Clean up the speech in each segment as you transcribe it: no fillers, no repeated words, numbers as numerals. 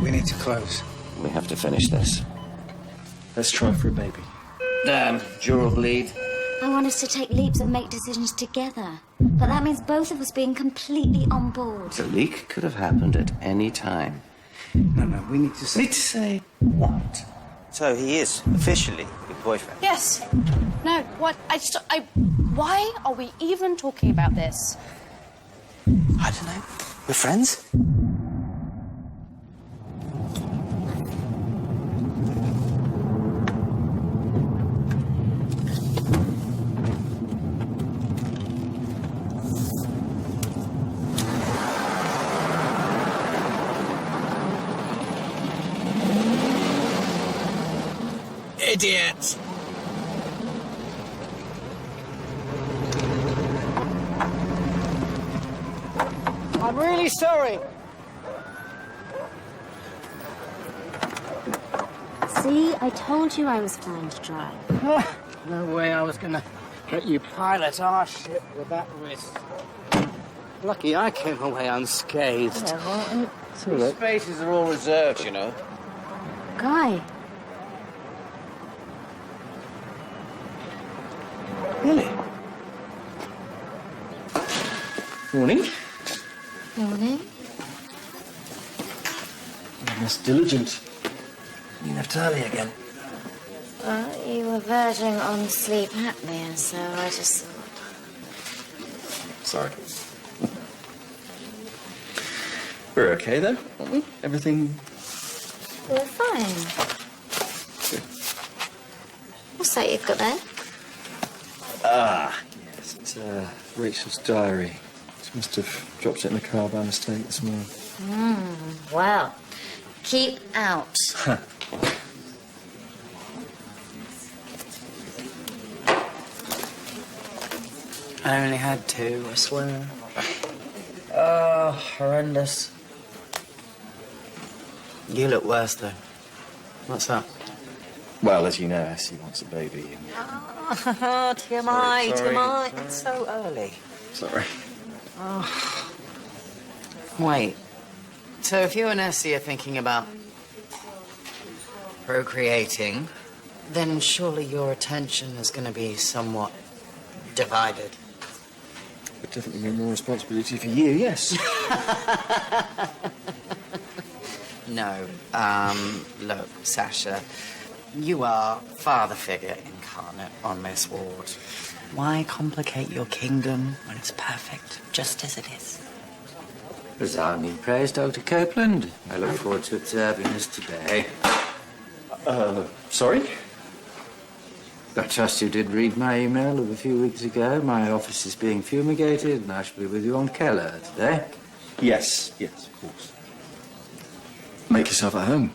We need to close. We have to finish this. Let's try for a baby. Damn, dural bleed. I want us to take leaps and make decisions together. But that means both of us being completely on board. The leak could have happened at any time. No, we need to say... Need to say what? So he is officially your boyfriend? Yes. No, what? Why are we even talking about this? I don't know. We're friends? Idiot! I'm really sorry. See, I told you I was fine to drive. No way I was gonna let you pilot our ship with that risk. Lucky I came away unscathed. These spaces are all reserved, you know. Guy, Really? Morning. morning. Miss Diligent. You left early again. You were verging on sleep apnea, so I just thought... Sorry. We're okay, though, aren't we? Everything... We're fine. What's that you've got there? Ah, yes, it's Rachel's diary. She must have dropped it in the car by mistake this morning. Well, keep out. I only had two, I swear. Oh, horrendous. You look worse, though. What's up? Well, as you know, Essie wants a baby. Oh, TMI, Sorry. TMI. It's so early. Sorry. Oh. Wait. So if you and Essie are thinking about procreating, then surely your attention is going to be somewhat divided. But definitely more responsibility for you, yes. No. Look, Sasha, you are father figure incarnate on this ward. Why complicate your kingdom when it's perfect, just as it is? Resounding praise, Dr. Copeland. I look forward to observing this today. Sorry? I trust you did read my email of a few weeks ago. My office is being fumigated, and I shall be with you on Keller today. Yes, of course. Make yourself at home.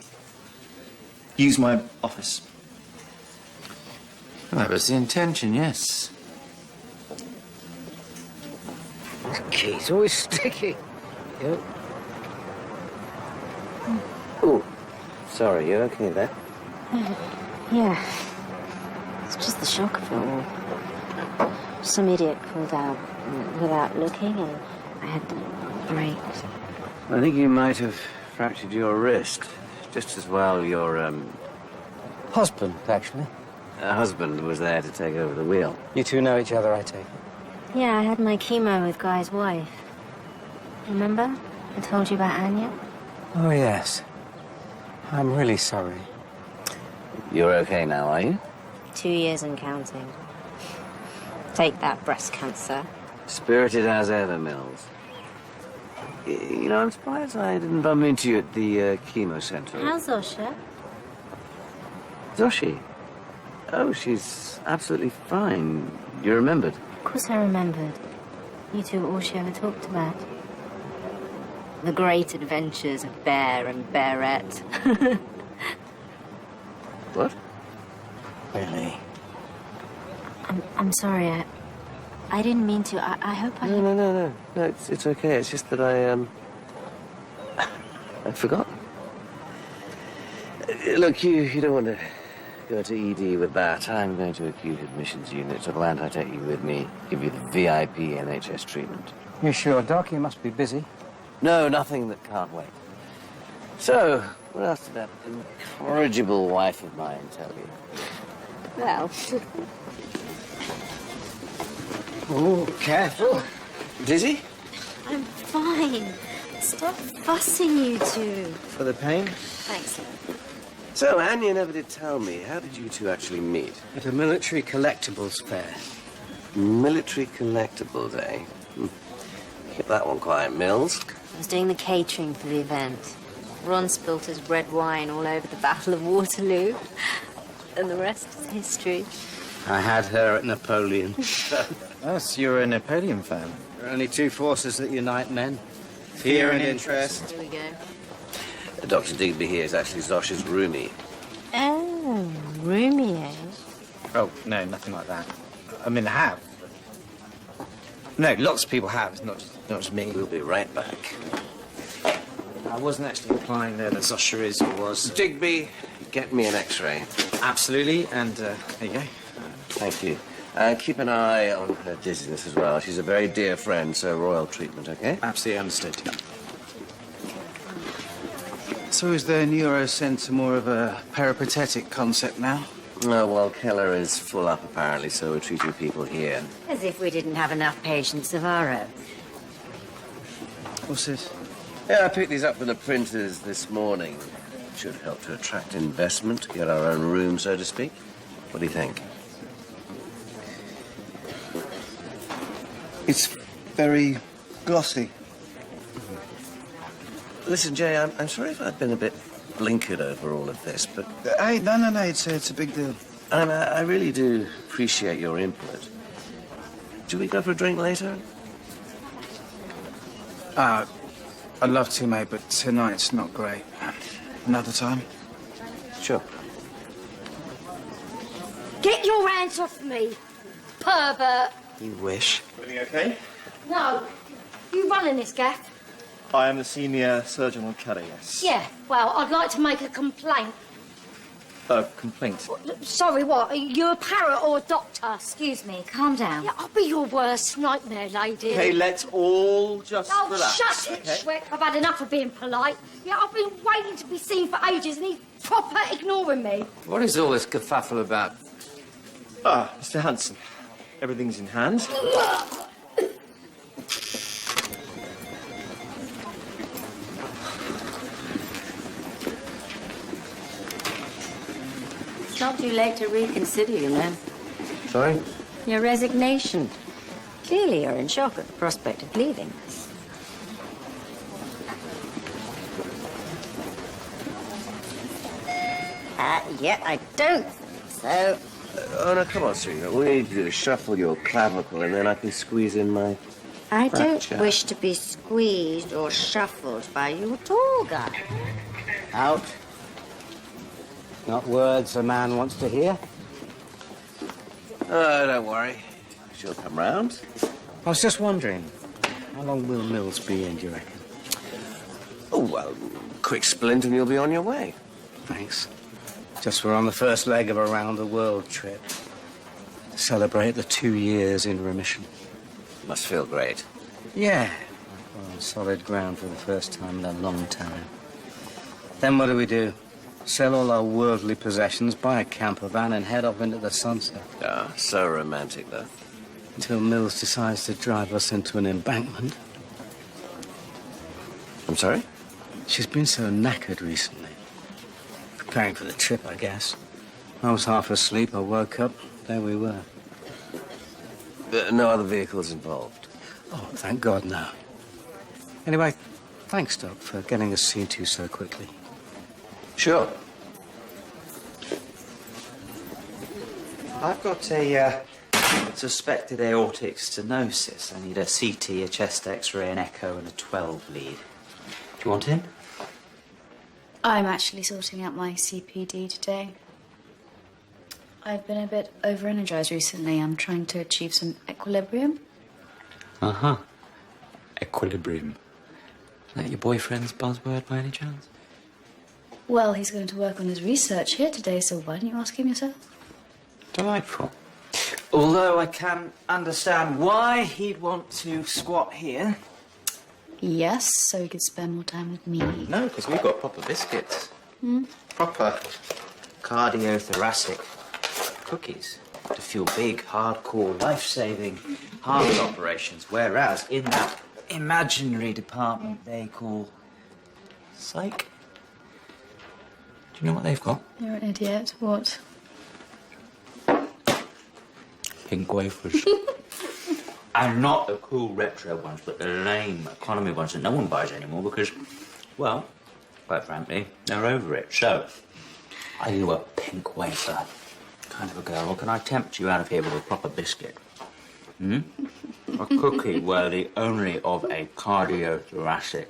Use my office. That was the intention, yes. The key's always sticky. Yep. Oh, sorry, you okay there? Yeah. It's just the shock of it all. Some idiot pulled out without looking, and I had to brake. I think you might have fractured your wrist. Just as well your, Husband, actually. husband was there to take over the wheel. You two know each other, I take it. Yeah, I had my chemo with Guy's wife. Remember? I told you about Anya? Oh, yes. I'm really sorry. You're okay now, are you? 2 years and counting. Take that, breast cancer. Spirited as ever, Mills. You know, I'm surprised I didn't bump into you at the chemo center. How's Osha? Zoshi? Oh, she's absolutely fine. You remembered? Of course I remembered. You two were all she ever talked about. The great adventures of Bear and Bearette. What? Really? I'm sorry, I didn't mean to. I hope I... No, it's okay. It's just that I'd forgotten. Look, you don't want to go to ED with that. I'm going to acute admissions unit, so I'll take you with me, give you the VIP NHS treatment. You sure, Doc? You must be busy. No, nothing that can't wait. So, what else did that incorrigible wife of mine tell you? Well, Oh, careful. Dizzy? I'm fine. Stop fussing, you two. For the pain? Thanks. So, Anne, you never did tell me. How did you two actually meet? At a military collectibles fair. Military collectibles, eh? Keep that one quiet, Mills. I was doing the catering for the event. Ron spilt his red wine all over the Battle of Waterloo. And the rest is history. I had her at Napoleon. Oh, so you're a Napoleon fan? There are only two forces that unite men. Fear and interest. Here we go. Dr. Digby here is actually Zosh's roomie. Oh, roomie, eh? Oh, no, nothing like that. I mean, I have. No, lots of people have. It's not just me. We'll be right back. I wasn't actually implying that Zosha is or was. Digby, get me an X-ray. Absolutely, and there you go. Thank you. Keep an eye on her dizziness as well. She's a very dear friend, so royal treatment, okay? Absolutely understood. So is the neurocentre more of a peripatetic concept now? Oh, well, Keller is full up, apparently, so we're treating people here. As if we didn't have enough patients of our own. What's this? Yeah, I picked these up from the printers this morning. Should help to attract investment, get our own room, so to speak. What do you think? It's very glossy. Listen, Jay, I'm sorry if I've been a bit blinkered over all of this, but Hey, no, it's a big deal. I really do appreciate your input. Should we go for a drink later? I'd love to, mate, but tonight's not great. Another time? Sure. Get your hands off me, pervert. You wish. Everything okay? No. You running this gaff? I am the senior surgeon on Keller, yes. Yeah, well, I'd like to make a complaint. Complaint. Sorry, what? Are you a parrot or a doctor? Excuse me. Calm down. Yeah, I'll be your worst nightmare, lady. Okay, let's all just Oh, relax. shut it, Schweck. I've had enough of being polite. Yeah, I've been waiting to be seen for ages and he's proper ignoring me. What is all this kerfuffle about? Ah, Mr. Hanson. Everything's in hand. It's not too late to reconsider, you man. Sorry? Your resignation. Clearly you're in shock at the prospect of leaving. Yet I don't think so. Oh, no, come on, sweetheart. All you need to do is shuffle your clavicle, and then I can squeeze in my... I don't Fracture. wish to be squeezed or shuffled by you tall guy. Out. Not words a man wants to hear. Oh, don't worry. She'll come round. I was just wondering, how long will Mills be in, do you reckon? Oh, well, quick splint and you'll be on your way. Thanks. Just we're on the first leg of a round-the-world trip. To celebrate the 2 years in remission. Must feel great. Yeah. We're on solid ground for the first time in a long time. Then what do? Sell all our worldly possessions, buy a camper van and head off into the sunset. Ah, so romantic, though. Until Mills decides to drive us into an embankment. I'm sorry? She's been so knackered recently. Preparing for the trip, I guess. I was half asleep. I woke up. There we were. No other vehicles involved. Oh, thank God, no. Anyway, thanks, Doc, for getting us seen to so quickly. Sure. I've got a suspected aortic stenosis. I need a CT, a chest X-ray, an echo, and a 12 lead. Do you want in? I'm actually sorting out my CPD today. I've been a bit over-energized recently. I'm trying to achieve some equilibrium. Uh-huh. Equilibrium. Is that your boyfriend's buzzword by any chance? Well, he's going to work on his research here today, so why don't you ask him yourself? Delightful. Although I can understand why he'd want to squat here. Yes, so he could spend more time with me. No, because we've got proper biscuits. Proper cardiothoracic cookies to fuel big, hardcore, life-saving heart operations. Whereas in that imaginary department they call psych. Do you know what they've got? You're an idiot. What? Pink wafers. And not the cool retro ones, but the lame economy ones that no one buys anymore because, well, quite frankly, they're over it. So, are you a pink wafer kind of a girl, or can I tempt you out of here with a proper biscuit? A cookie worthy only of a cardiothoracic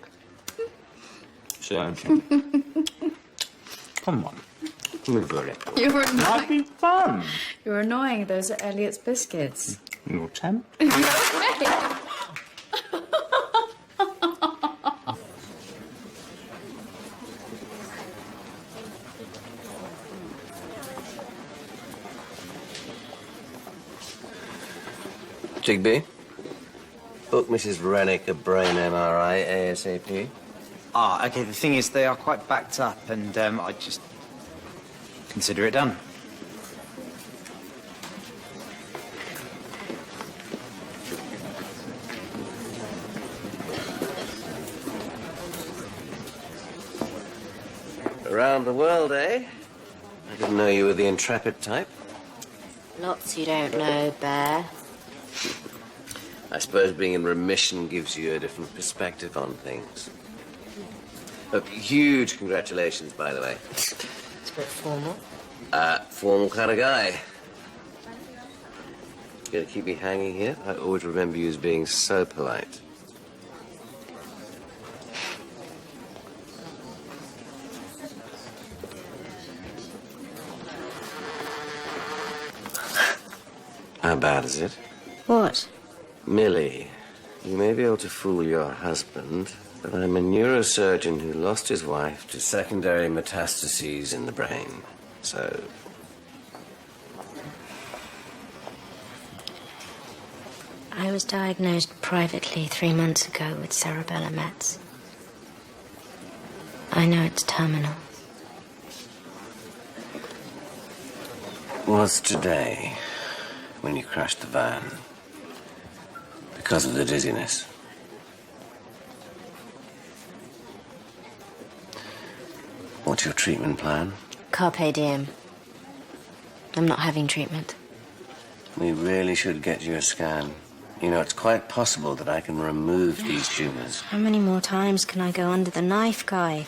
surgeon. Come on, live a little. You're It might be fun. You're annoying. Those are Elliot's biscuits. You'll tempt. Digby, book Mrs. Rennick a brain MRI ASAP. Ah, okay, the thing is, they are quite backed up, and I just consider it done. Around the world, eh? I didn't know you were the intrepid type. Lots you don't know, Bear. I suppose being in remission gives you a different perspective on things. Huge congratulations, by the way. It's a bit formal. Formal kind of guy. You gonna keep me hanging here? I always remember you as being so polite. How bad is it? What? Millie, you may be able to fool your husband, but I'm a neurosurgeon who lost his wife to secondary metastases in the brain. So... I was diagnosed privately 3 months ago with cerebellar mets. I know it's terminal. Was today when you crashed the van because of the dizziness? What's your treatment plan? Carpe diem. I'm not having treatment. We really should get you a scan. You know, it's quite possible that I can remove these tumours. How many more times can I go under the knife, Guy?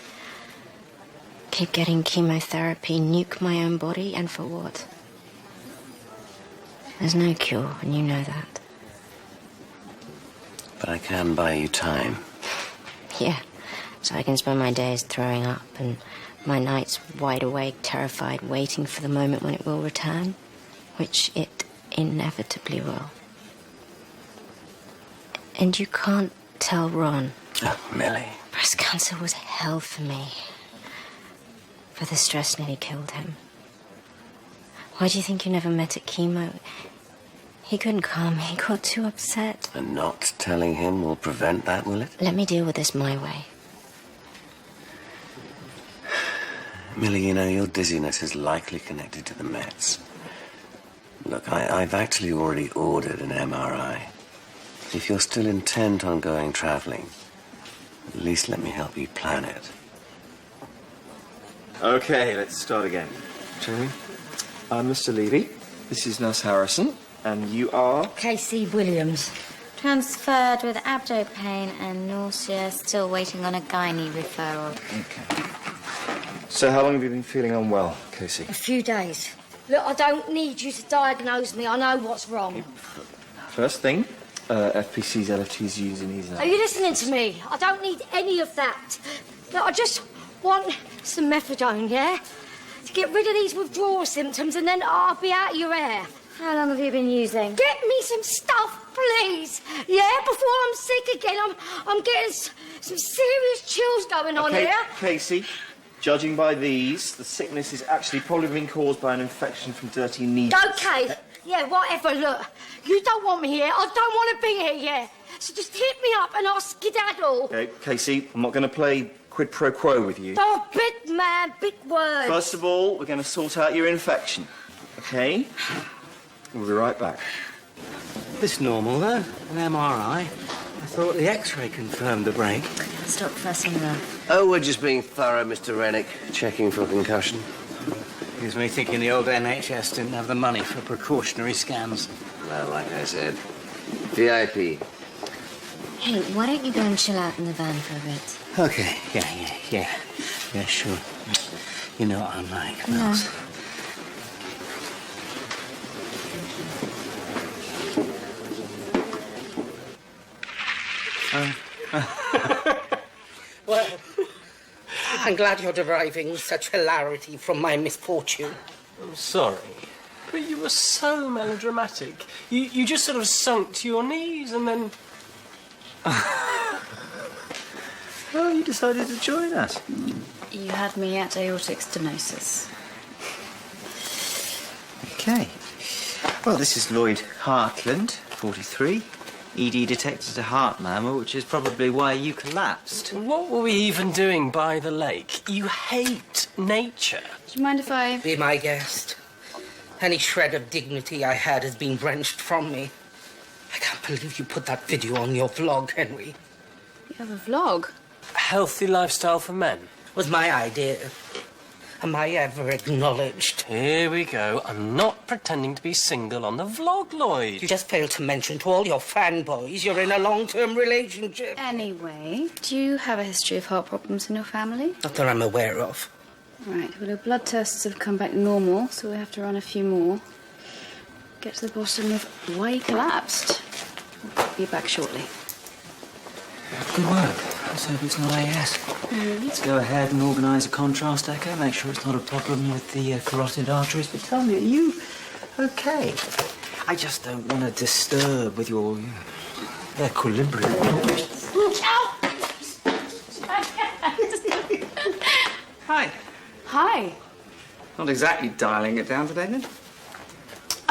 Keep getting chemotherapy, nuke my own body, and for what? There's no cure, and you know that. But I can buy you time. Yeah, so I can spend my days throwing up and my nights wide awake, terrified, waiting for the moment when it will return, which it inevitably will. And you can't tell Ron. Oh, Millie. Breast cancer was hell for me. But the stress nearly killed him. Why do you think you never met at chemo? He couldn't come. He got too upset. And not telling him will prevent that, will it? Let me deal with this my way. Millie, you know, your dizziness is likely connected to the Mets. Look, I've actually already ordered an MRI. If you're still intent on going travelling, at least let me help you plan it. Okay, let's start again, shall we? I'm Mr. Levy. This is Nurse Harrison. And you are? Casey Williams. Transferred with abdo pain and nausea, still waiting on a gynae referral. Okay. So how long have you been feeling unwell, Casey? A few days. Look, I don't need you to diagnose me. I know what's wrong. First thing, FPC's LFT's using these. Are you listening to me? I don't need any of that. Look, I just want some methadone, yeah? To get rid of these withdrawal symptoms and then I'll be out of your hair. How long have you been using? Get me some stuff, please. Yeah, before I'm sick again. I'm getting some serious chills going on Okay, here. Casey, judging by these, the sickness is actually probably been caused by an infection from dirty needles. Okay, yeah, whatever, look. You don't want me here. I don't want to be here, yeah. So just hit me up and I'll skedaddle. Okay, Casey, I'm not going to play quid pro quo with you. Oh, big man, big words. First of all, we're going to sort out your infection, okay? We'll be right back. This normal, though? An MRI? I thought the X-ray confirmed the break. Stop fussing though. Oh, we're just being thorough, Mr. Rennick. Checking for concussion. Gives me thinking the old NHS didn't have the money for precautionary scans. Well, like I said, VIP. Hey, why don't you go and chill out in the van for a bit? Okay, yeah, sure. You know what I'm like, Mills. Well, I'm glad you're deriving such hilarity from my misfortune. I'm sorry, but you were so melodramatic. You just sort of sunk to your knees and then... Well, you decided to join us. You had me at aortic stenosis. Okay. Well, this is Lloyd Hartland, 43. ED detected a heart murmur, which is probably why you collapsed. What were we even doing by the lake? You hate nature. Do you mind if I... Be my guest. Any shred of dignity I had has been wrenched from me. I can't believe you put that video on your vlog, Henry. You have a vlog? A healthy lifestyle for men. Was my idea. Am I ever acknowledged? Here we go. I'm not pretending to be single on the vlog, Lloyd. You just failed to mention to all your fanboys you're in a long-term relationship. Anyway, do you have a history of heart problems in your family? Not that I'm aware of. Right, well, your blood tests have come back normal, so we have to run a few more. Get to the bottom of why he collapsed. I'll be back shortly. Good work. Let's hope it's not AS. Let's go ahead and organise a contrast echo, make sure it's not a problem with the carotid arteries. But tell me, are you okay? I just don't want to disturb with your equilibrium. Hi. Hi. Not exactly dialing it down today, then?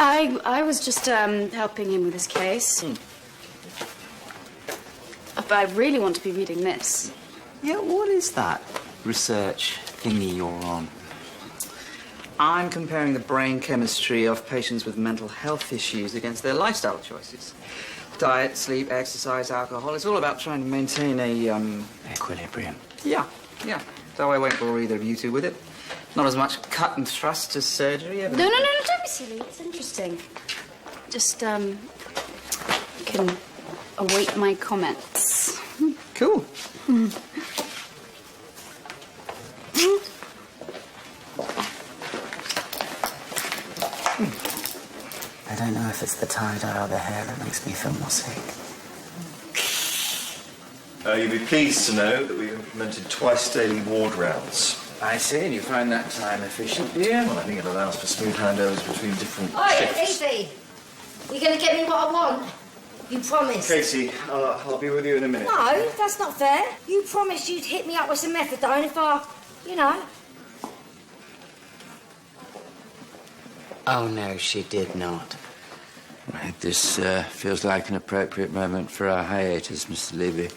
I was just helping him with his case. But I really want to be reading this. Yeah, what is that research thingy you're on? I'm comparing the brain chemistry of patients with mental health issues against their lifestyle choices. Diet, sleep, exercise, alcohol. It's all about trying to maintain a, Equilibrium. Yeah. So I won't bore either of you two with it. Not as much cut and thrust as surgery, ever. No, don't be silly. It's interesting. Just, you can await my comments. Cool. I don't know if it's the tie-dye or the hair that makes me feel more sick. You'll be pleased to know that we've implemented twice daily ward rounds. I see, and you find that time efficient, do you? Well, I think it allows for smooth handovers between different Oi, shifts. Evie! You gonna get me what I want? You promised. Casey, I'll be with you in a minute. No, that's not fair. You promised you'd hit me up with some methadone if I, you know. Oh, no, she did not. Right, this feels like an appropriate moment for our hiatus, Mr. Levy.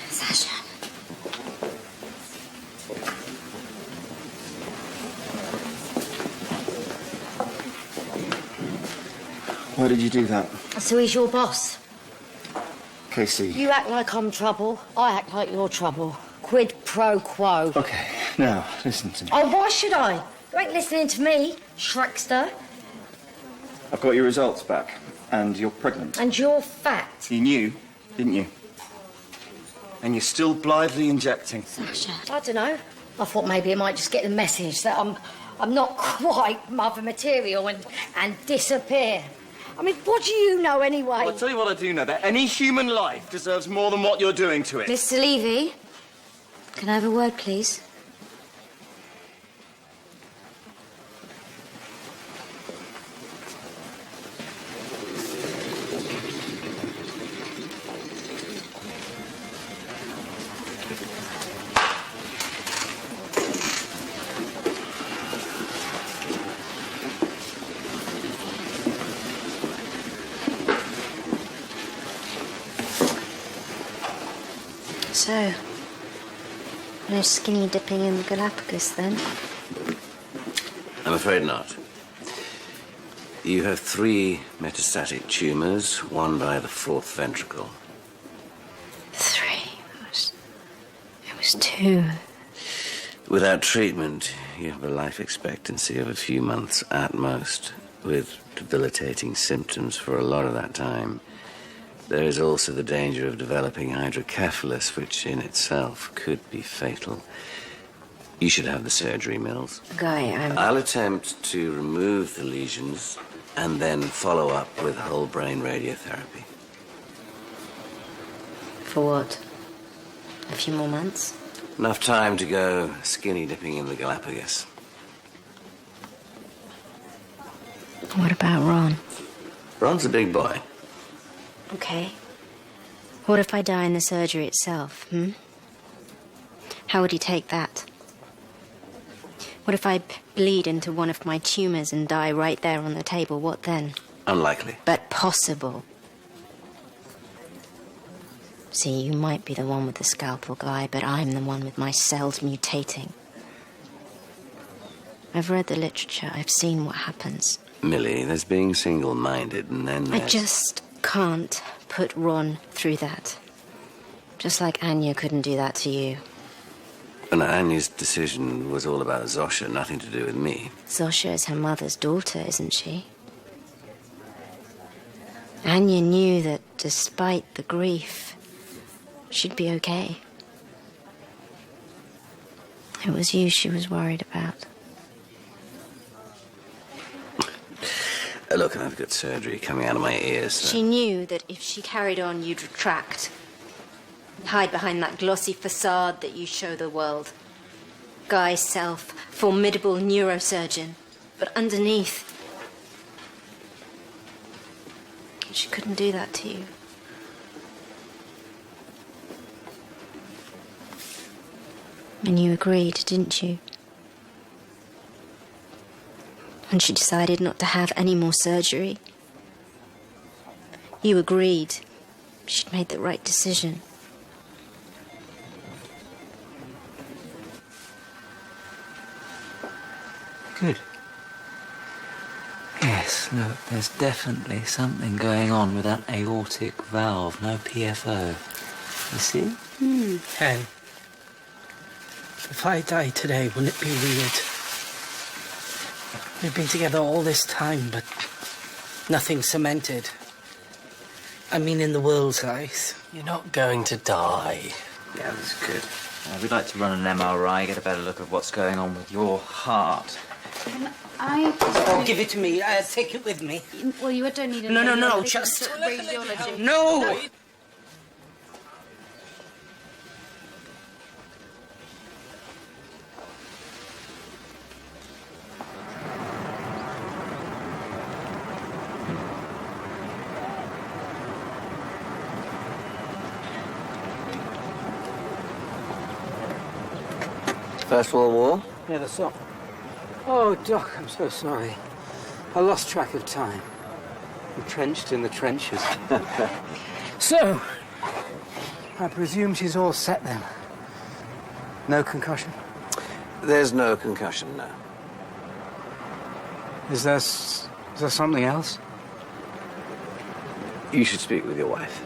Sasha. Why did you do that? So he's your boss. Casey. You act like I'm trouble, I act like you're trouble. Quid pro quo. Okay, now, listen to me. Oh, why should I? You ain't listening to me, Shrekster. I've got your results back, and you're pregnant. And you're fat. You knew, didn't you? And you're still blithely injecting. Sasha. I don't know. I thought maybe it might just get the message that I'm not quite mother material and disappear. I mean, what do you know anyway? Well, I'll tell you what I do know, that any human life deserves more than what you're doing to it. Mr. Levy, can I have a word, please? So, no skinny dipping in the Galapagos then? I'm afraid not. You have 3 metastatic tumours, one by the 4th ventricle. 3. It was 2. Without treatment, you have a life expectancy of a few months at most, with debilitating symptoms for a lot of that time. There is also the danger of developing hydrocephalus, which in itself could be fatal. You should have the surgery, Mills. Guy, I'll attempt to remove the lesions and then follow up with whole brain radiotherapy. For what? A few more months? Enough time to go skinny dipping in the Galapagos. What about Ron? Ron's a big boy. Okay. What if I die in the surgery itself, How would he take that? What if I bleed into one of my tumours and die right there on the table? What then? Unlikely. But possible. See, you might be the one with the scalpel, Guy, but I'm the one with my cells mutating. I've read the literature. I've seen what happens. Millie, there's being single-minded, and then there's... I just can't put Ron through that. Just like Anya couldn't do that to you. And Anya's decision was all about Zosha, nothing to do with me. Zosha is her mother's daughter, isn't she? Anya knew that despite the grief, she'd be okay. It was you she was worried about. Look, I've got surgery coming out of my ears. So... She knew that if she carried on, you'd retract. Hide behind that glossy facade that you show the world. Guy's self, formidable neurosurgeon. But underneath... She couldn't do that to you. And you agreed, didn't you? When she decided not to have any more surgery. You agreed. She'd made the right decision. Good. Yes, look, there's definitely something going on with that aortic valve. No PFO. You see? Hey, if I die today, wouldn't it be weird? We've been together all this time, but nothing cemented. I mean, in the world's eyes. You're not going to die. Yeah, that's good. We'd like to run an MRI, get a better look at what's going on with your heart. Oh, give it to me. Take it with me. Well, you don't need a... No, just... No! First World War? Yeah, that's all. Oh, Doc, I'm so sorry. I lost track of time. Entrenched in the trenches. So, I presume she's all set then? No concussion? There's no concussion now. Is there something else? You should speak with your wife.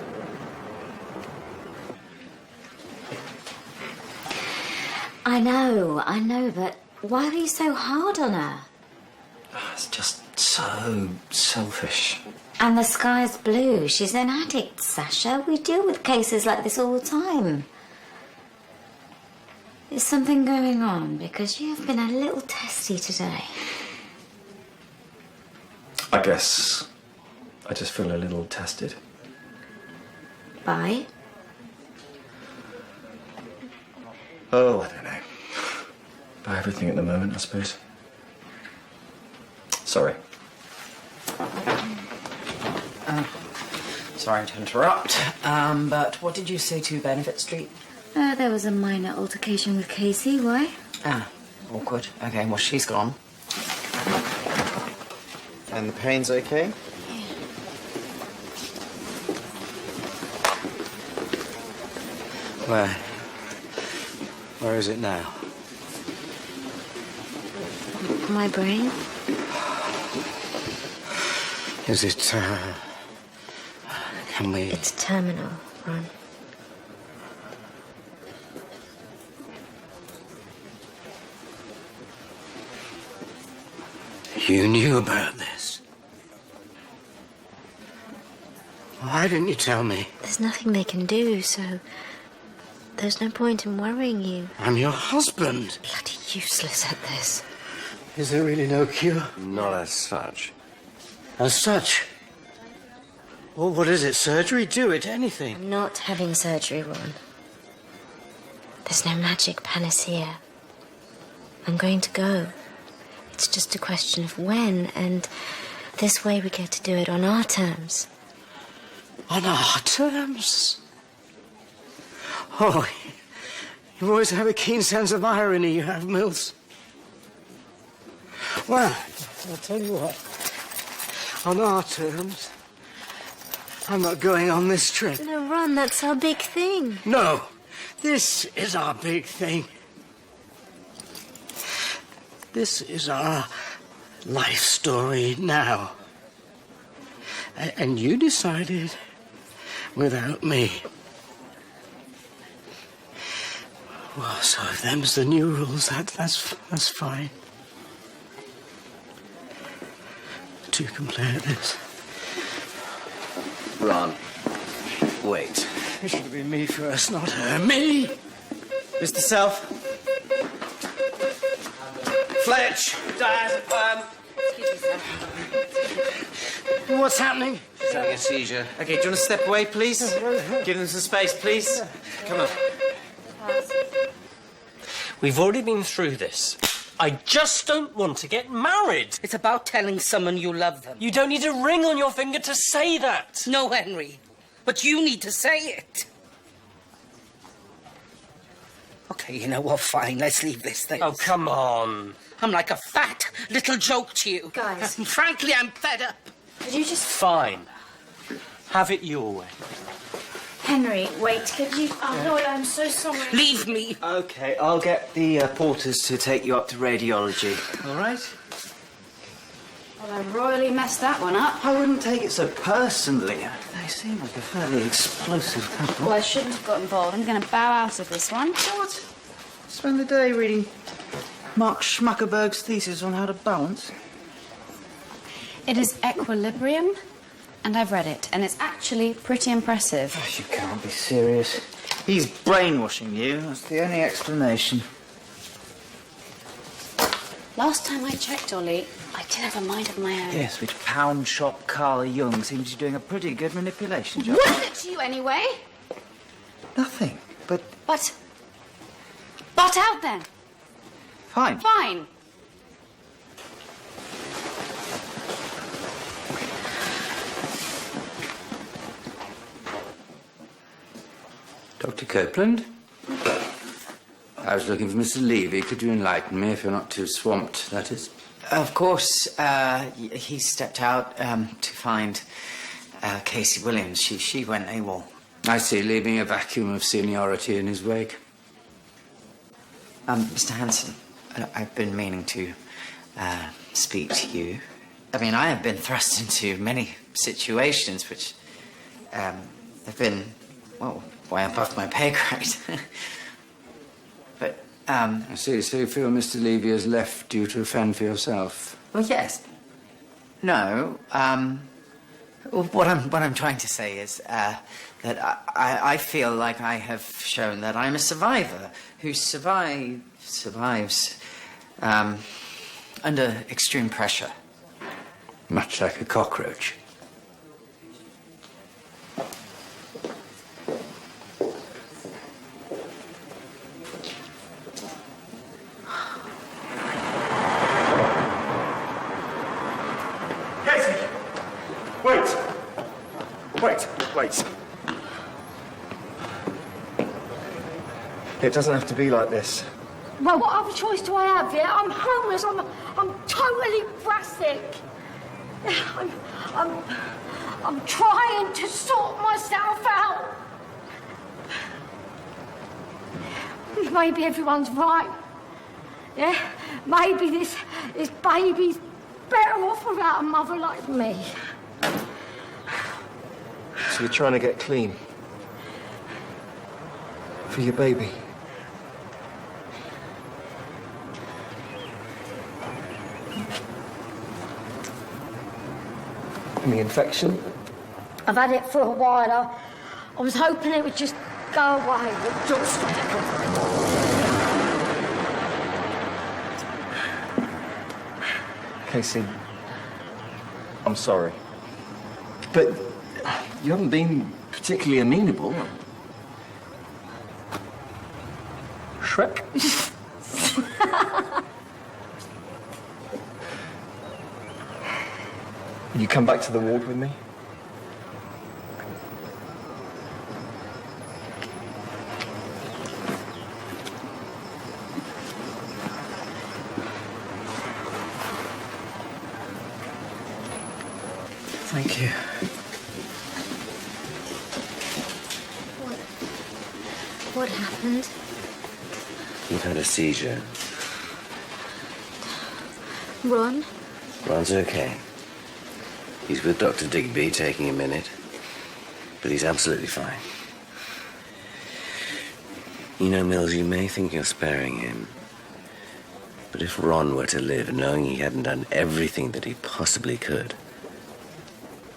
I know, but why are you so hard on her? It's just so selfish. And the sky's blue. She's an addict, Sasha. We deal with cases like this all the time. Is something going on? Because you have been a little testy today. I guess I just feel a little tested. By? Oh, I don't know. By everything at the moment, I suppose. Sorry. Sorry to interrupt, but what did you say to Benefit Street? There was a minor altercation with Casey. Why? Awkward. Okay, well, she's gone. And the pain's okay? Where is it now? My brain? Is it, can we... It's terminal, Ron. You knew about this? Why didn't you tell me? There's nothing they can do, so there's no point in worrying you. I'm your husband. Bloody useless at this. Is there really no cure? Not as such. As such? Well, what is it? Surgery? Do it, anything. I'm not having surgery, Ron. There's no magic panacea. I'm going to go. It's just a question of when, and this way we get to do it on our terms. On our terms? Oh, you always have a keen sense of irony, you have, Mills. Well, I'll tell you what. On our terms, I'm not going on this trip. No, Ron, that's our big thing. No, this is our big thing. This is our life story now. And you decided without me. Well, so if them's the new rules, that's fine. Two can play at this. Ron, wait. It should have been me first, not her. Me! Mr. Self. Fletch. Dad. What's happening? She's having a seizure. Okay, do you want to step away, please? Give them some space, please. Come on. We've already been through this. I just don't want to get married. It's about telling someone you love them. You don't need a ring on your finger to say that. No, Henry. But you need to say it. Okay, you know what? Fine, let's leave this thing. Oh, come on. I'm like a fat little joke to you. Guys. Frankly, I'm fed up. Could you just... Fine. Have it your way. Henry, wait, could you... Oh, Lord, I'm so sorry. Leave me. Okay, I'll get the porters to take you up to radiology. All right? Well, I royally messed that one up. I wouldn't take it so personally. They seem like a fairly explosive couple. Well, I shouldn't have got involved. I'm going to bow out of this one. What? Spend the day reading Mark Schmuckerberg's thesis on how to balance? It is Equilibrium, and I've read it, and it's actually pretty impressive. Oh, you can't be serious. He's brainwashing you. That's the only explanation. Last time I checked, Ollie, I did have a mind of my own. Yes, which pound shop Carl Jung seems to be doing a pretty good manipulation job. What is it to you, anyway? Nothing, but... But out then. Fine. Fine. Dr. Copeland? I was looking for Mr. Levy. Could you enlighten me if you're not too swamped, that is? Of course, he stepped out to find Casey Williams. She went AWOL. I see, leaving a vacuum of seniority in his wake. Mr. Hanson, I've been meaning to speak to you. I mean, I have been thrust into many situations which have been, well, way above my pay grade. But, I see, so you feel Mr. Levy has left you to fend for yourself? well, yes. No, well, what I'm trying to say is that I feel like I have shown that I'm a survivor who survives under extreme pressure. Much like a cockroach. Wait. It doesn't have to be like this. Well, what other choice do I have, yeah? I'm homeless, I'm totally brassic. I'm trying to sort myself out. maybe everyone's right. Yeah? Maybe this baby's better off without a mother like me. So you're trying to get clean? For your baby? And the infection? I've had it for a while. I was hoping it would just go away. Casey, I'm sorry. But you haven't been particularly amenable. Shrek? Will you come back to the ward with me? Thank you. What happened? You've had a seizure. Ron? Ron's okay. He's with Dr. Digby, taking a minute. But he's absolutely fine. You know, Mills, you may think you're sparing him. But if Ron were to live knowing he hadn't done everything that he possibly could,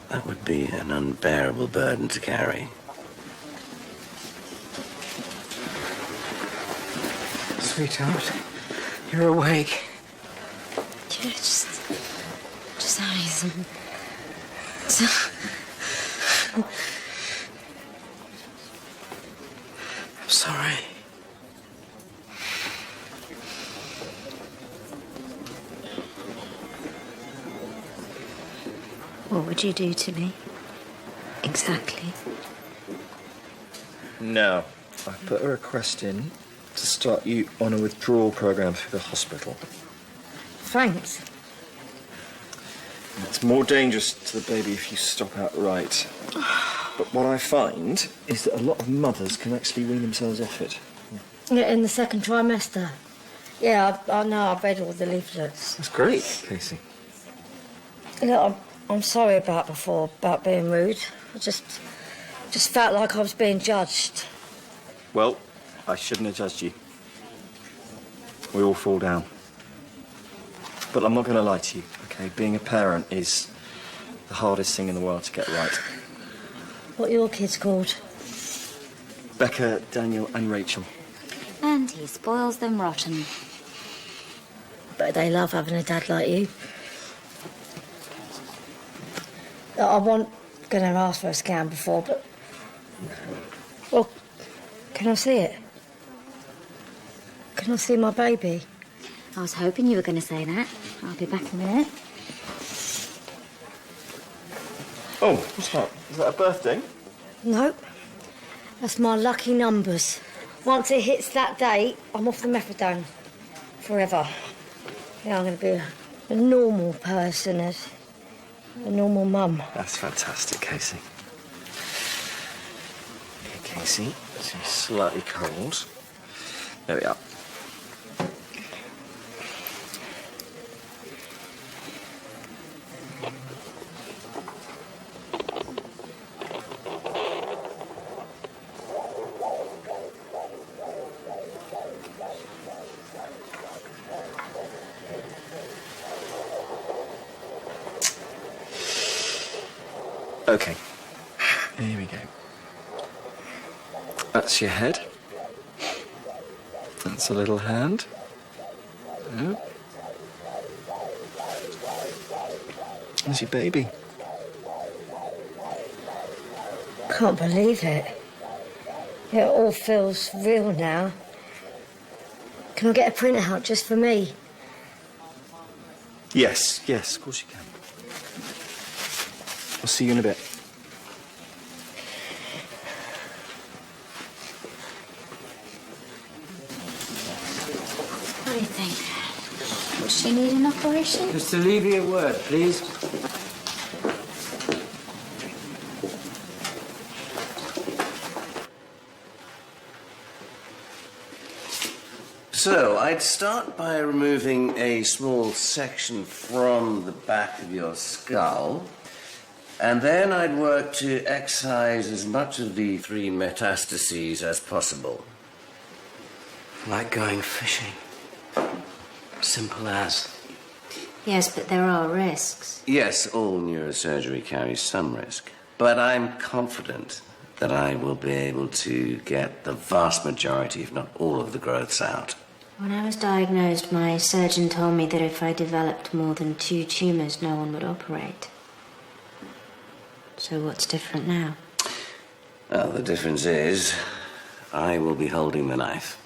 that would be an unbearable burden to carry. Sweetheart, you're awake. Yeah, just SAeason. I'm sorry. What would you do to me? Exactly. No. I put a request in to start you on a withdrawal program through the hospital. Thanks. It's more dangerous to the baby if you stop outright. But what I find is that a lot of mothers can actually wean themselves off it. Yeah, in the second trimester. Yeah, I know, I've read all the leaflets. That's great, Casey. Look, I'm sorry about before, about being rude. I just felt like I was being judged. Well, I shouldn't have judged you. We all fall down. But I'm not going to lie to you, okay? Being a parent is the hardest thing in the world to get right. What are your kids called? Becca, Daniel and Rachel. And he spoils them rotten. But they love having a dad like you. I wasn't going to ask for a scan before, but... Well, can I see it? Can I see my baby? I was hoping you were going to say that. I'll be back in a minute. Oh, what's that? Is that a birthday? Nope. That's my lucky numbers. Once it hits that date, I'm off the methadone. Forever. Yeah, I'm going to be a normal person, a normal mum. That's fantastic, Casey. Okay, Casey, it's slightly cold. There we are. Okay, here we go. That's your head. That's a little hand. Yep. That's your baby. Can't believe it. It all feels real now. Can I get a printout just for me? Yes, of course you can. I'll see you in a bit. What do you think? Would she need an operation? Just to leave you a word, please. So, I'd start by removing a small section from the back of your skull, and then I'd work to excise as much of the 3 metastases as possible. Like going fishing. Simple as. Yes, but there are risks. Yes, all neurosurgery carries some risk, but I'm confident that I will be able to get the vast majority, if not all, of the growths out. When I was diagnosed, my surgeon told me that if I developed more than 2 tumours, no one would operate. So what's different now? Well, the difference is I will be holding the knife.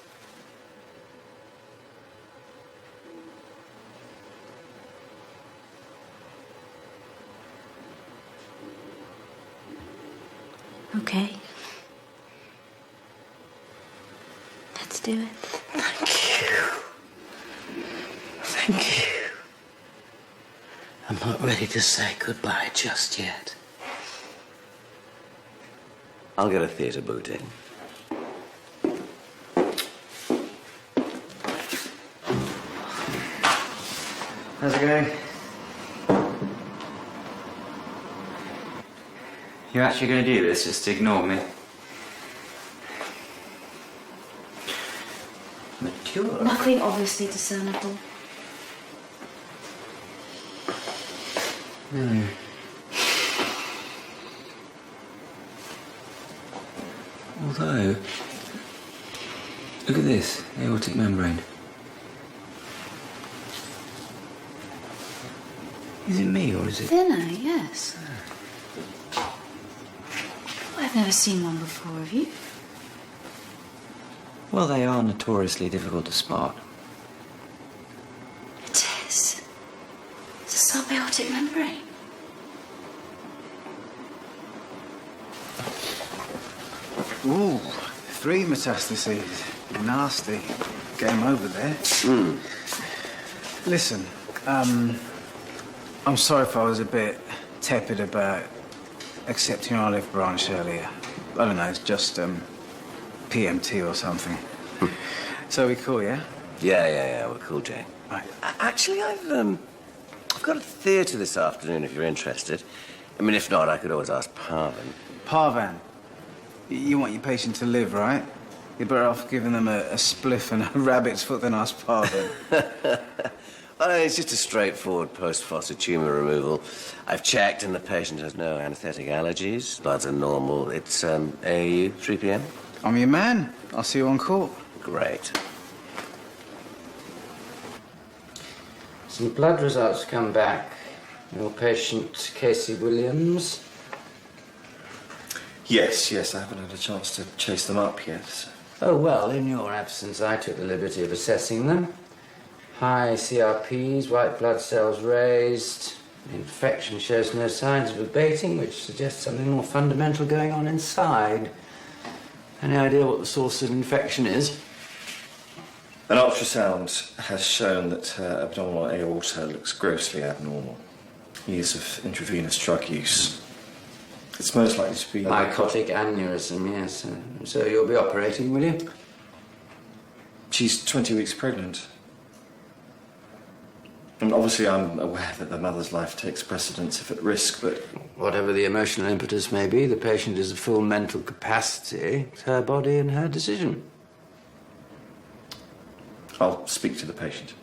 Okay. Let's do it. Thank you. I'm not ready to say goodbye just yet. I'll get a theatre boot in. How's it going? You're actually going to do this, just ignore me. Mature? Nothing obviously discernible. Although, look at this, aortic membrane. Is it me or is it... Thinner, yes. I've never seen one before, have you? Well, they are notoriously difficult to spot. It is. It's a subaortic membrane. Ooh, 3 metastases. Nasty. Game over there. Listen, I'm sorry if I was a bit tepid about accepting your olive branch earlier. I don't know, it's just PMT or something. So we cool, yeah? Yeah, we're cool, Jane. Right. Actually, I've got a theatre this afternoon if you're interested. I mean, if not, I could always ask Parvin. Parvan, you want your patient to live, right? You're better off giving them a spliff and a rabbit's foot than ask Parvin. Well, it's just a straightforward post-fossa tumour removal. I've checked and the patient has no anaesthetic allergies. Bloods are normal. It's AAU, 3 p.m. I'm your man. I'll see you on court. Great. Some blood results come back. Your patient, Casey Williams. Yes, I haven't had a chance to chase them up yet. Oh, well, in your absence, I took the liberty of assessing them. High CRPs, white blood cells raised. The infection shows no signs of abating, which suggests something more fundamental going on inside. Any idea what the source of infection is? An ultrasound has shown that her abdominal aorta looks grossly abnormal. Years of intravenous drug use. It's most likely to be... Mycotic aneurysm, yes. So you'll be operating, will you? She's 20 weeks pregnant. And obviously I'm aware that the mother's life takes precedence if at risk, but... Whatever the emotional impetus may be, the patient is at full mental capacity. It's her body and her decision. I'll speak to the patient.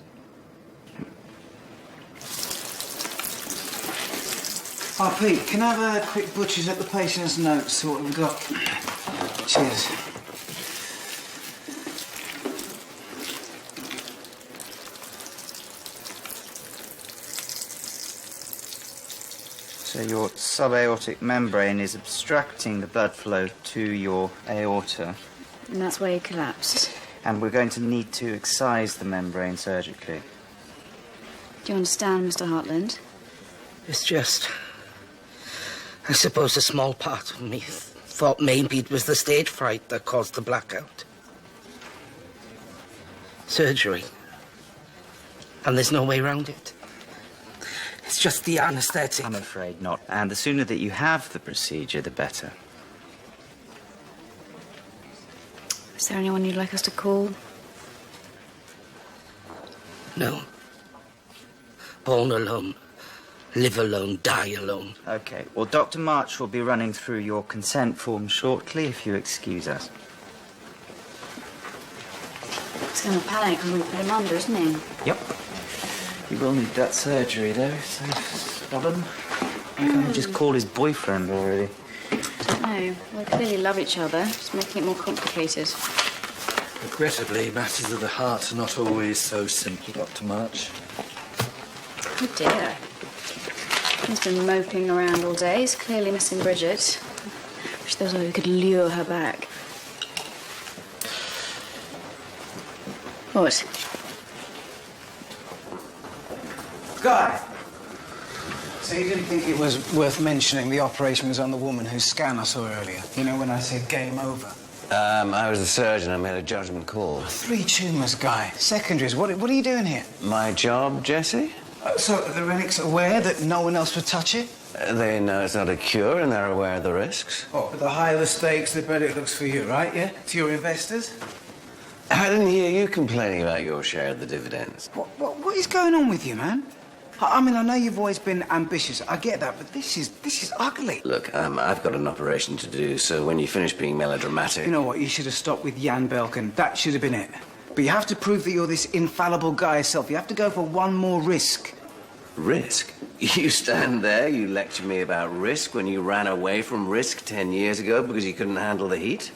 Oh, Pete, can I have a quick butcher's at the patient's notes, see what we've got? Cheers. So your subaortic membrane is obstructing the blood flow to your aorta. And that's where you collapsed. And we're going to need to excise the membrane surgically. Do you understand, Mr. Hartland? It's just... I suppose a small part of me thought maybe it was the stage fright that caused the blackout. Surgery. And there's no way around it. It's just the anaesthetic. I'm afraid not. And the sooner that you have the procedure, the better. Is there anyone you'd like us to call? No. Born alone, live alone, die alone. OK, well, Dr. March will be running through your consent form shortly, if you excuse us. He's going to panic when we put him under, isn't he? Yep. He will need that surgery, though, so stubborn. Why can't he just call his boyfriend already? No, they clearly love each other. Just making it more complicated. Regrettably, matters of the heart are not always so simple, Dr. March. Oh dear. He's been moping around all day. He's clearly missing Bridget. Wish there was a way we could lure her back. What? Guy! So you didn't think it was worth mentioning the operation was on the woman whose scan I saw earlier? You know, when I said game over? I was the surgeon. I made a judgment call. 3 tumours, Guy. Secondaries. What are you doing here? My job, Jesse? So the Rennick's aware that no one else would touch it? They know it's not a cure, and they're aware of the risks. Oh, but the higher the stakes, the better it looks for you, right, yeah? To your investors? I didn't hear you complaining about your share of the dividends. What is going on with you, man? I mean, I know you've always been ambitious. I get that, but this is ugly. Look, I've got an operation to do, so when you finish being melodramatic... You know what? You should have stopped with Jan Belkin. That should have been it. But you have to prove that you're this infallible guy yourself. You have to go for one more risk. Risk? You stand there, you lecture me about risk when you ran away from risk 10 years ago because you couldn't handle the heat?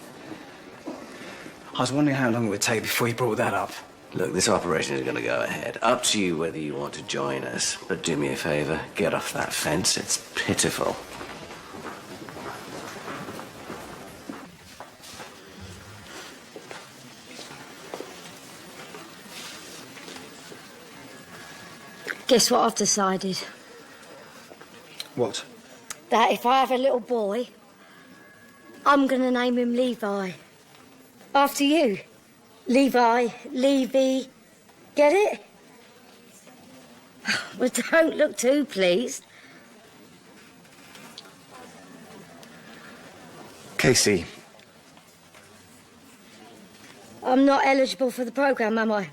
I was wondering how long it would take before you brought that up. Look, this operation is going to go ahead. Up to you whether you want to join us. But do me a favor, get off that fence. It's pitiful. Guess what I've decided? What? That if I have a little boy, I'm going to name him Levi. After you. Levi, Levy. Get it? Well, don't look too pleased. Casey. I'm not eligible for the programme, am I?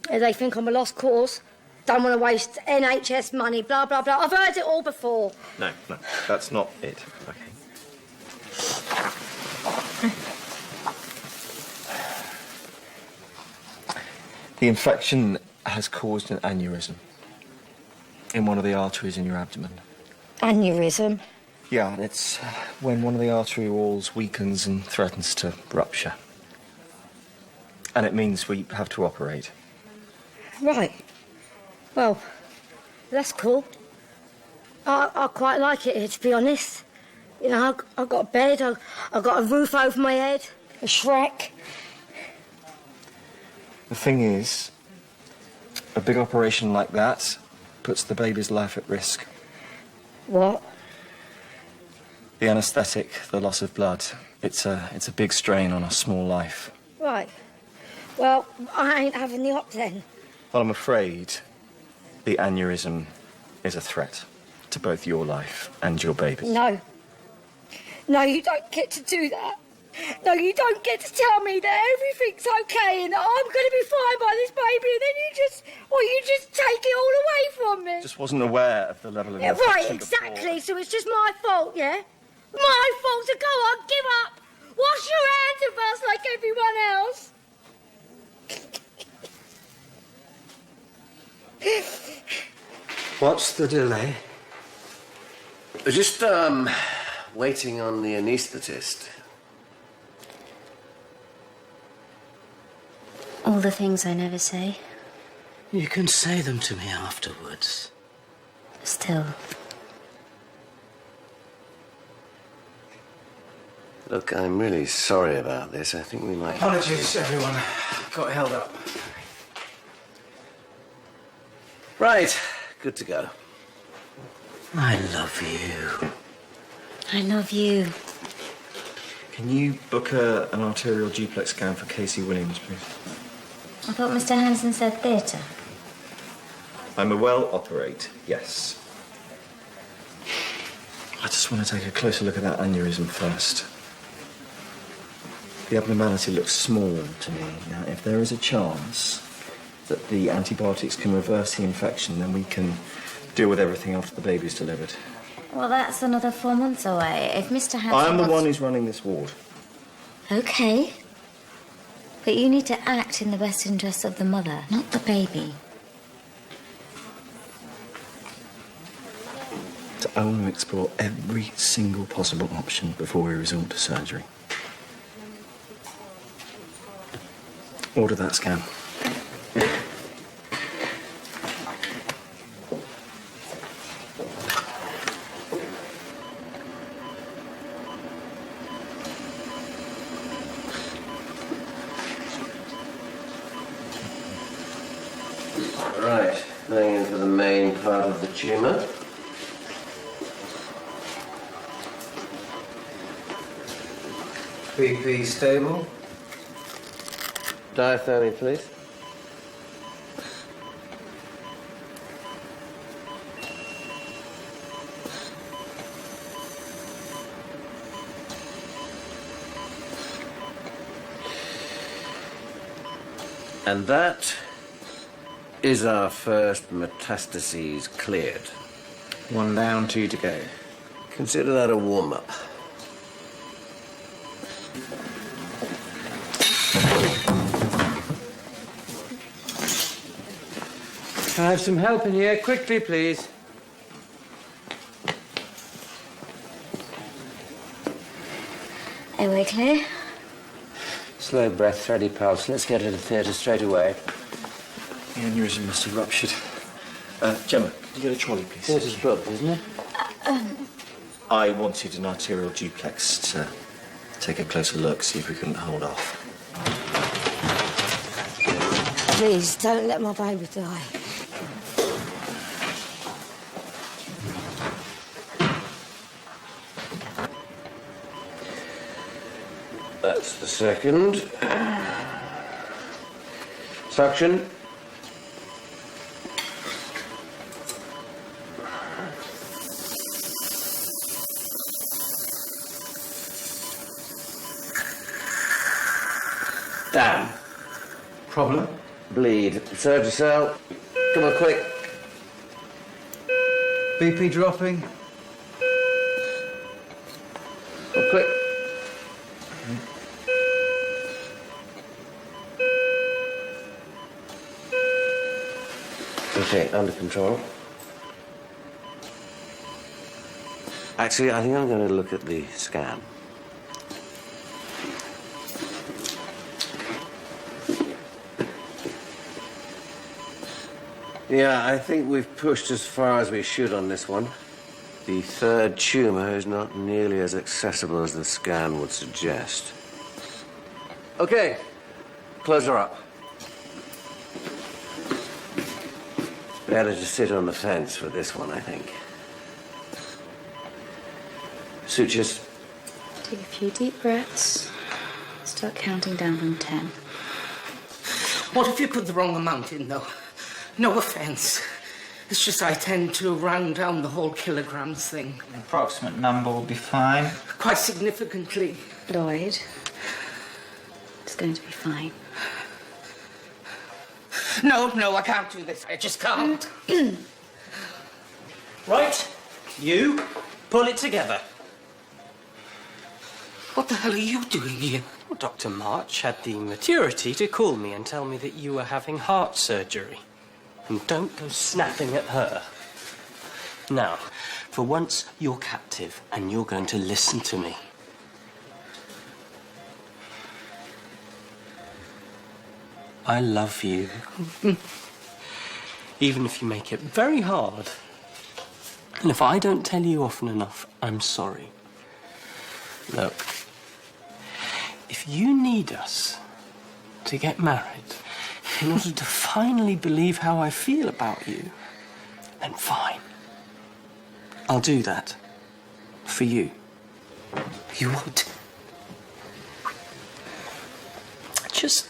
They think I'm a lost cause. Don't want to waste NHS money, blah, blah, blah. I've heard it all before. No, that's not it. OK. The infection has caused an aneurysm in one of the arteries in your abdomen. Aneurysm? Yeah, and it's when one of the artery walls weakens and threatens to rupture. And it means we have to operate. Right. Well, that's cool. I quite like it here, to be honest. You know, I've got a bed, I've got a roof over my head, a Shrek. The thing is, a big operation like that puts the baby's life at risk. What? The anaesthetic, the loss of blood, it's a big strain on a small life. Right. Well, I ain't having the op then. Well, I'm afraid the aneurysm is a threat to both your life and your baby's. No. No, you don't get to do that. No, you don't get to tell me that everything's okay and that I'm going to be fine by this baby and then you just take it all away from me. Just wasn't aware of the level of Yeah, infection right, exactly. before. So it's just my fault, yeah? My fault to go on, give up. Wash your hands of us like everyone else. What's the delay? Just, waiting on the anaesthetist. All the things I never say. You can say them to me afterwards. Still. Look, I'm really sorry about this. I think we might... Apologies, everyone. Got held up. Right. Good to go. I love you. I love you. Can you book an arterial duplex scan for Casey Williams, please? I thought Mr. Hanson said theatre. I'm a well operate, yes. I just want to take a closer look at that aneurysm first. The abnormality looks small to me. Now, if there is a chance that the antibiotics can reverse the infection, then we can deal with everything after the baby's delivered. Well, that's another 4 months away. If Mr. Hanson I'm the wants- one who's running this ward. Okay. But you need to act in the best interest of the mother, not the baby. So I want to explore every single possible option before we resort to surgery. Order that scan. Right, going into the main part of the tumour. BP stable. Diathermy, please. And that is our first metastases cleared. 1 down, 2 to go. Consider that a warm-up. Can I have some help in here? Quickly, please. Airway clear? Slow breath, thready pulse. Let's get to the theatre straight away. The aneurysm must have ruptured. Gemma, can you get a trolley, please? Theatre's booked, isn't it? I wanted an arterial duplex to take a closer look, see if we couldn't hold off. Please, don't let my baby die. That's the second. Suction. Damn. Problem? Bleed. Surgicel. Come on, quick. BP dropping. Come on, quick. Okay, under control. Actually, I think I'm going to look at the scan. Yeah, I think we've pushed as far as we should on this one. The third tumour is not nearly as accessible as the scan would suggest. Okay, close her up. Better to sit on the fence for this one, I think. Sutures. Take a few deep breaths. Start counting down from 10. What if you put the wrong amount in, though? No offence. It's just I tend to round down the whole kilograms thing. An approximate number will be fine. Quite significantly. Lloyd, it's going to be fine. No, I can't do this. I just can't. Right, you pull it together. What the hell are you doing here? Well, Dr. March had the maturity to call me and tell me that you were having heart surgery. And don't go snapping at her. Now, for once, you're captive and you're going to listen to me. I love you. Even if you make it very hard. And if I don't tell you often enough, I'm sorry. Look, if you need us to get married in order to finally believe how I feel about you, then fine. I'll do that. For you. You won't. Just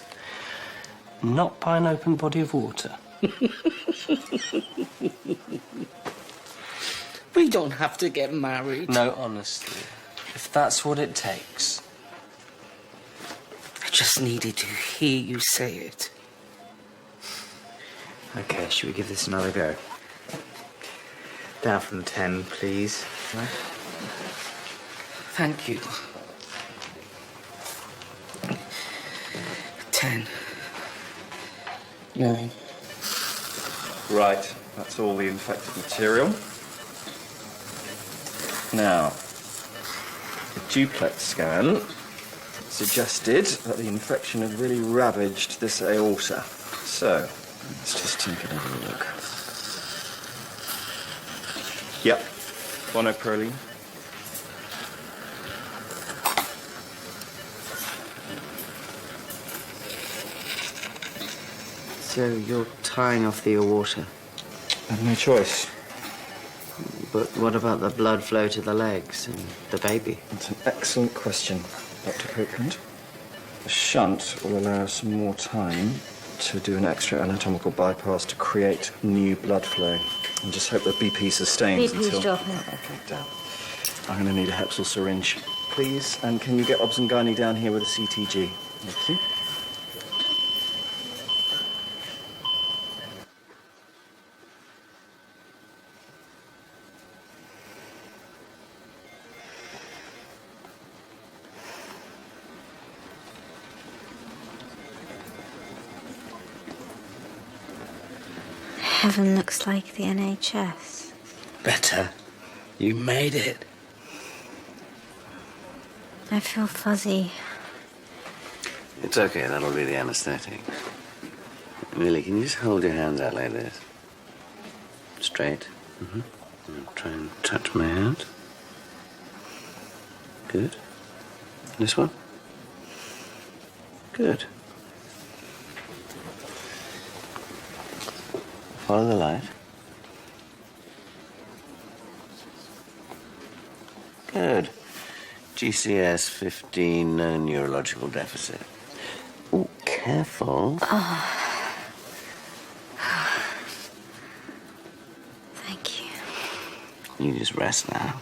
not by an open body of water. We don't have to get married. No, honestly. If that's what it takes. I just needed to hear you say it. Okay, should we give this another go? Down from 10, please. Right. Thank you. 10. 9. Right, that's all the infected material. Now, the duplex scan suggested that the infection had really ravaged this aorta. So, let's just take another look. Yep, monoproline. So you're tying off the aorta? I have no choice. But what about the blood flow to the legs and the baby? It's an excellent question, Dr. Copeland. The shunt will allow us some more time to do an extra anatomical bypass to create new blood flow. And just hope that BP sustains BP's until... dropping. Okay, I'm going to need a Hepsil syringe, please. And can you get Obs and Gynae down here with a CTG? Thank you. Heaven looks like the NHS. Better. You made it. I feel fuzzy. It's okay, that'll be the anesthetic. Millie, can you just hold your hands out like this? Straight. Mm-hmm. And try and touch my hand. Good. This one? Good. Follow the light. Good. GCS 15, no neurological deficit. Oh, careful. Oh. Thank you. You just rest now.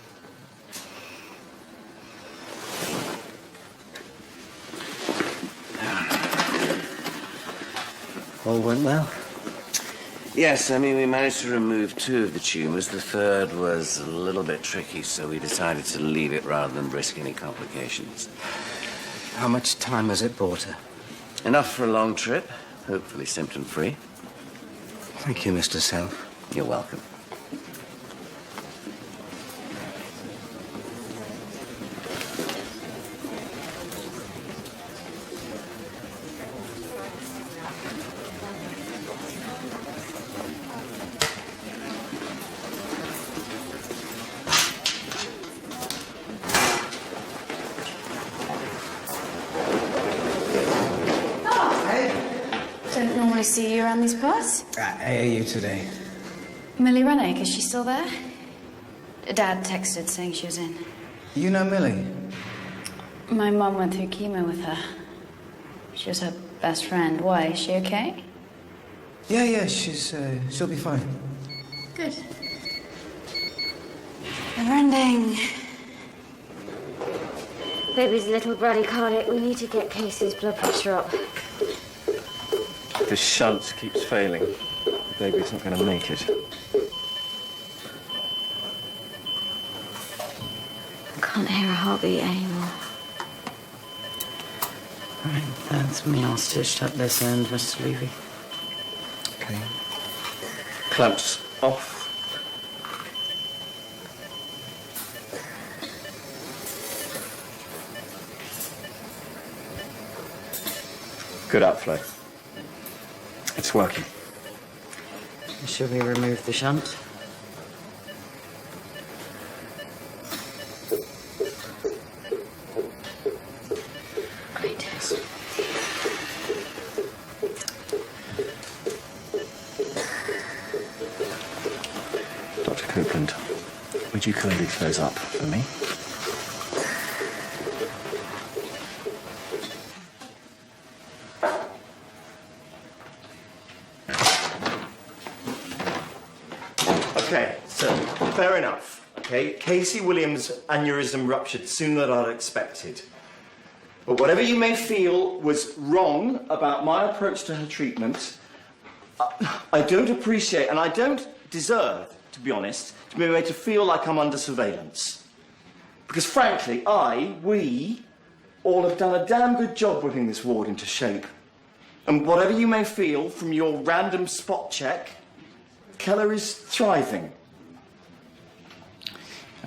All went well? Yes, I mean, we managed to remove 2 of the tumours. The third was a little bit tricky, so we decided to leave it rather than risk any complications. How much time has it bought her? Enough for a long trip, hopefully symptom-free. Thank you, Mr. Self. You're welcome. Don't normally see you around these parts. AAU today. Millie Rennick, is she still there? Dad texted saying she was in. You know Millie? My mum went through chemo with her. She was her best friend. Why? Is she okay? Yeah, she'll be fine. Good. Never ending. Baby's a little bradycardic. We need to get Casey's blood pressure up. The shunt keeps failing. The baby's not going to make it. I can't hear a heartbeat anymore. Right, that's me all stitched up this end, Mr. Levy. Okay. Clamps off. Good outflow. It's working. Should we remove the shunt? Great. Dr. Copeland, would you clear those up for me? Okay, so, fair enough. Okay, Casey Williams' aneurysm ruptured sooner than I'd expected. But whatever you may feel was wrong about my approach to her treatment, I don't appreciate, and I don't deserve, to be honest, to be made to feel like I'm under surveillance. Because frankly, we all have done a damn good job whipping this ward into shape. And whatever you may feel from your random spot check, Keller is thriving.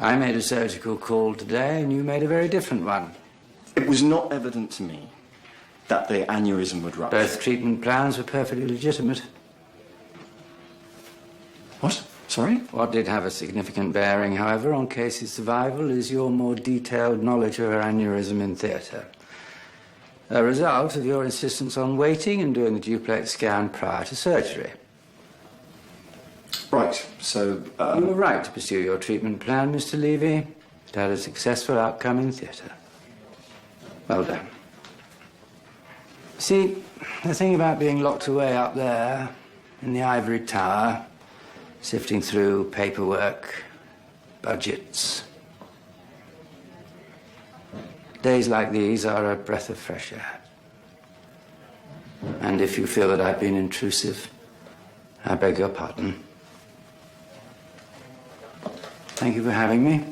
I made a surgical call today, and you made a very different one. It was not evident to me that the aneurysm would rupture. Both treatment plans were perfectly legitimate. What? Sorry? What did have a significant bearing, however, on Casey's survival is your more detailed knowledge of her aneurysm in theatre. A result of your insistence on waiting and doing the duplex scan prior to surgery. Right, so... You were right to pursue your treatment plan, Mr. Levy. It had a successful outcome in theatre. Well done. See, the thing about being locked away up there in the ivory tower, sifting through paperwork, budgets. Days like these are a breath of fresh air. And if you feel that I've been intrusive, I beg your pardon. Thank you for having me.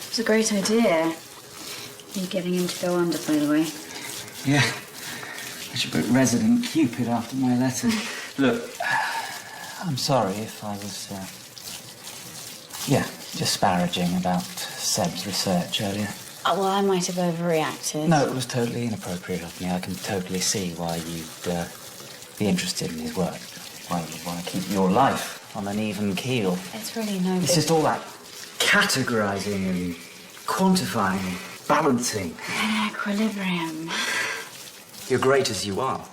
It's a great idea. You getting him to go under, by the way. Yeah. I should put Resident Cupid after my letter. Look, I'm sorry if I was, disparaging about Seb's research earlier. Oh, well, I might have overreacted. No, it was totally inappropriate of me. I can totally see why you'd be interested in his work. Why you'd want to keep your life on an even keel. It's really no It's just all that categorizing and quantifying and balancing. An equilibrium. You're great as you are.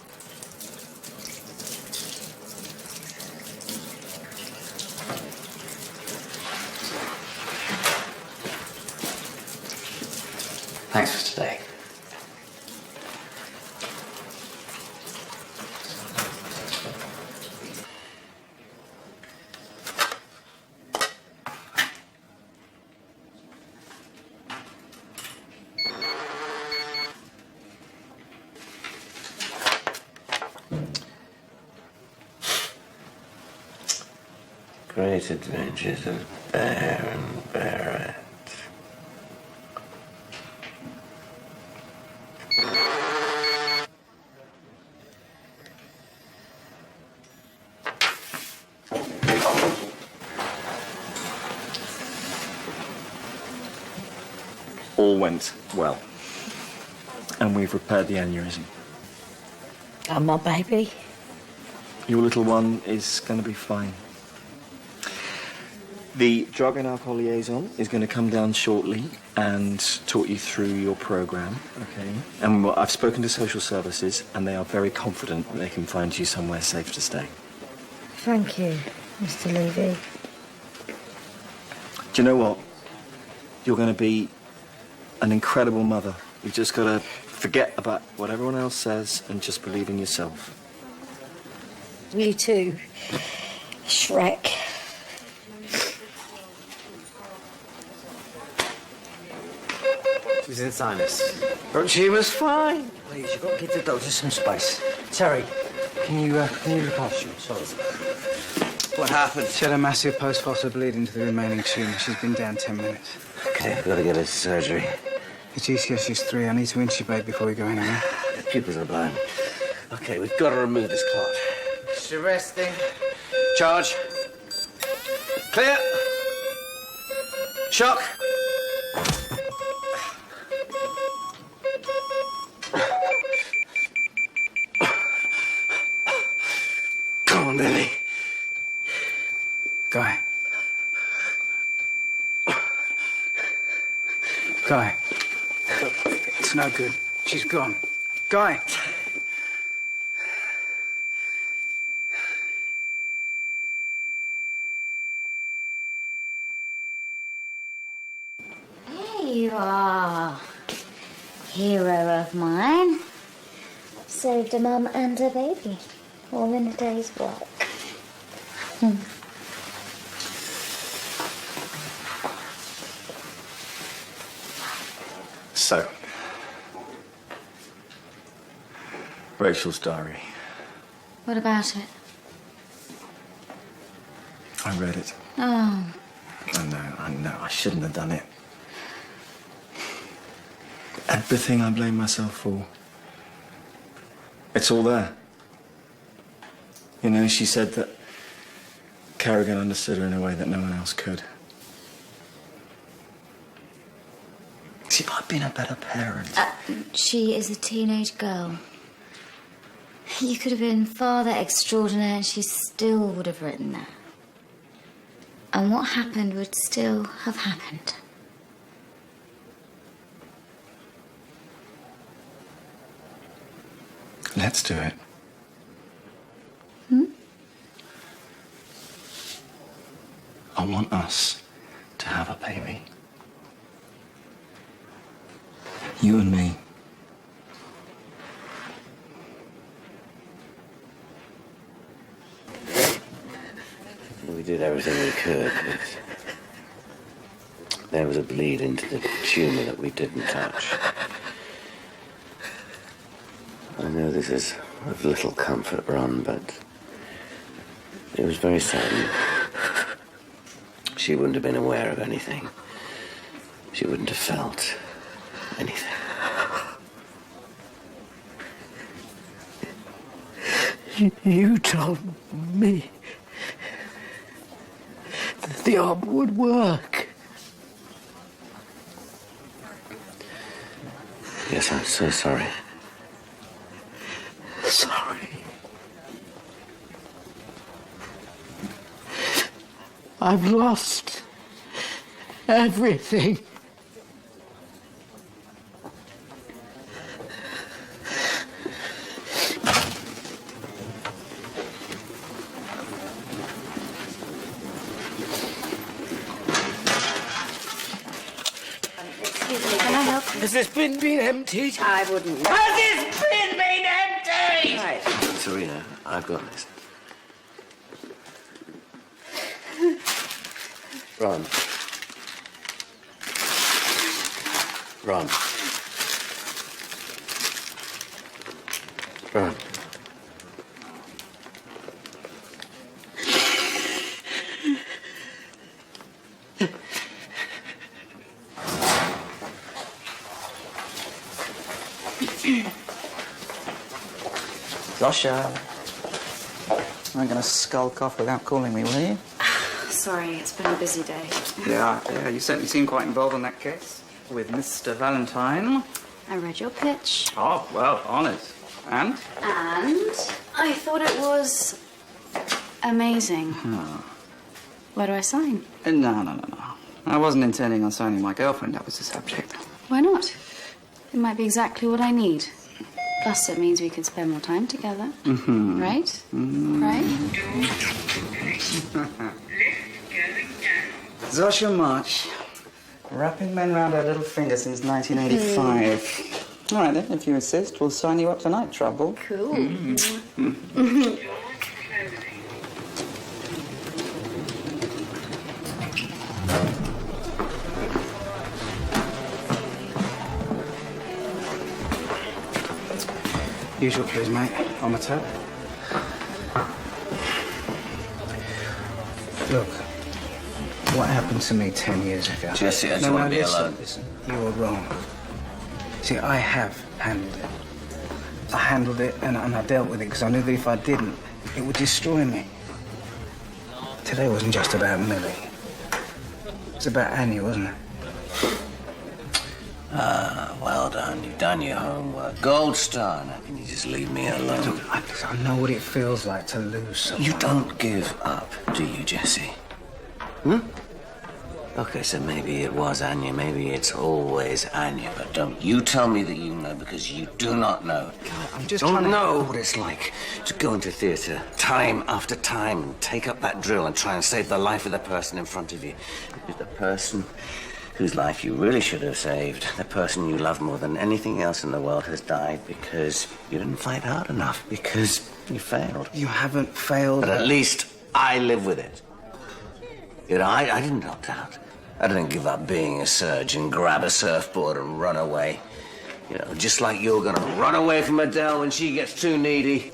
Thanks for today. Great Adventures of Baron Barrett. All went well. And we've repaired the aneurysm. And my baby? Your little one is going to be fine. The drug and alcohol liaison is going to come down shortly and talk you through your program, okay? And I've spoken to social services, and they are very confident that they can find you somewhere safe to stay. Thank you, Mr. Levy. Do you know what? You're going to be an incredible mother. You've just got to forget about what everyone else says and just believe in yourself. You too, Shrek. She was in sinus. But she was fine. Please, you've got to give the doctor some space. Terry, can you look after her? Sorry. What happened? She had a massive post-fossa bleeding to the remaining tumour. She's been down 10 minutes. Okay, we've got to get her to surgery. The GCS is 3. I need to intubate before we go anywhere. The pupils are blind. Okay, we've got to remove this clot. She's resting. Charge. Clear. Shock. Come on, Billy. Guy. Guy. It's no good. She's gone. Guy. Here you are, hero of mine. Saved a mum and a baby. All in a day's work. So, Rachel's diary. What about it? I read it. Oh, I know, I shouldn't have done it. Everything I blame myself for. It's all there. You know, she said that Kerrigan understood her in a way that no one else could. See, if I'd been a better parent. she is a teenage girl. You could have been father extraordinaire and she still would have written that. And what happened would still have happened. Let's do it. I want us to have a baby. You and me. We did everything we could, but there was a bleed into the tumour that we didn't touch. I know this is of little comfort, Ron, but it was very sudden. She wouldn't have been aware of anything. She wouldn't have felt anything. You told me that the arm would work. Yes, I'm so sorry. Sorry. I've lost everything. Can I help? Has this bin been emptied? I wouldn't. Has this bin been emptied? Right. Serena, I've got this. Ron. Ron. Ron. Zosha, you aren't going to skulk off without calling me, will you? Sorry, it's been a busy day. Yeah, you certainly seem quite involved in that case. With Mr. Valentine. I read your pitch. Oh, well, honest. And? And I thought it was amazing. Where do I sign? No. I wasn't intending on signing my girlfriend. That was the subject. Why not? It might be exactly what I need. Plus, it means we can spend more time together. Right? Right? Zosha March. Wrapping men round her little finger since 1985. All right, then, if you insist, we'll sign you up tonight, Trouble. Cool. Usual, please, mate. On the tap. Look, what happened to me 10 years ago? Jesse, I just want to be alone. Listen, you were wrong. See, I have handled it. I handled it and I dealt with it because I knew that if I didn't, it would destroy me. Today wasn't just about Millie. It was about Annie, wasn't it? Well done. You've done your homework. Gold star. Now can you just leave me alone? Look, I know what it feels like to lose someone. You don't give up, do you, Jesse? Okay, so maybe it was Anya, maybe it's always Anya, but don't you tell me that you know, because you do not know. I'm just don't trying to know what it's like to go into theatre time after time and take up that drill and try and save the life of the person in front of you. Because the person whose life you really should have saved, the person you love more than anything else in the world, has died because you didn't fight hard enough, because You failed. You haven't failed. But at least I live with it. You know, I didn't opt out. I didn't give up being a surgeon, grab a surfboard and run away. You know, just like you're gonna run away from Adele when she gets too needy.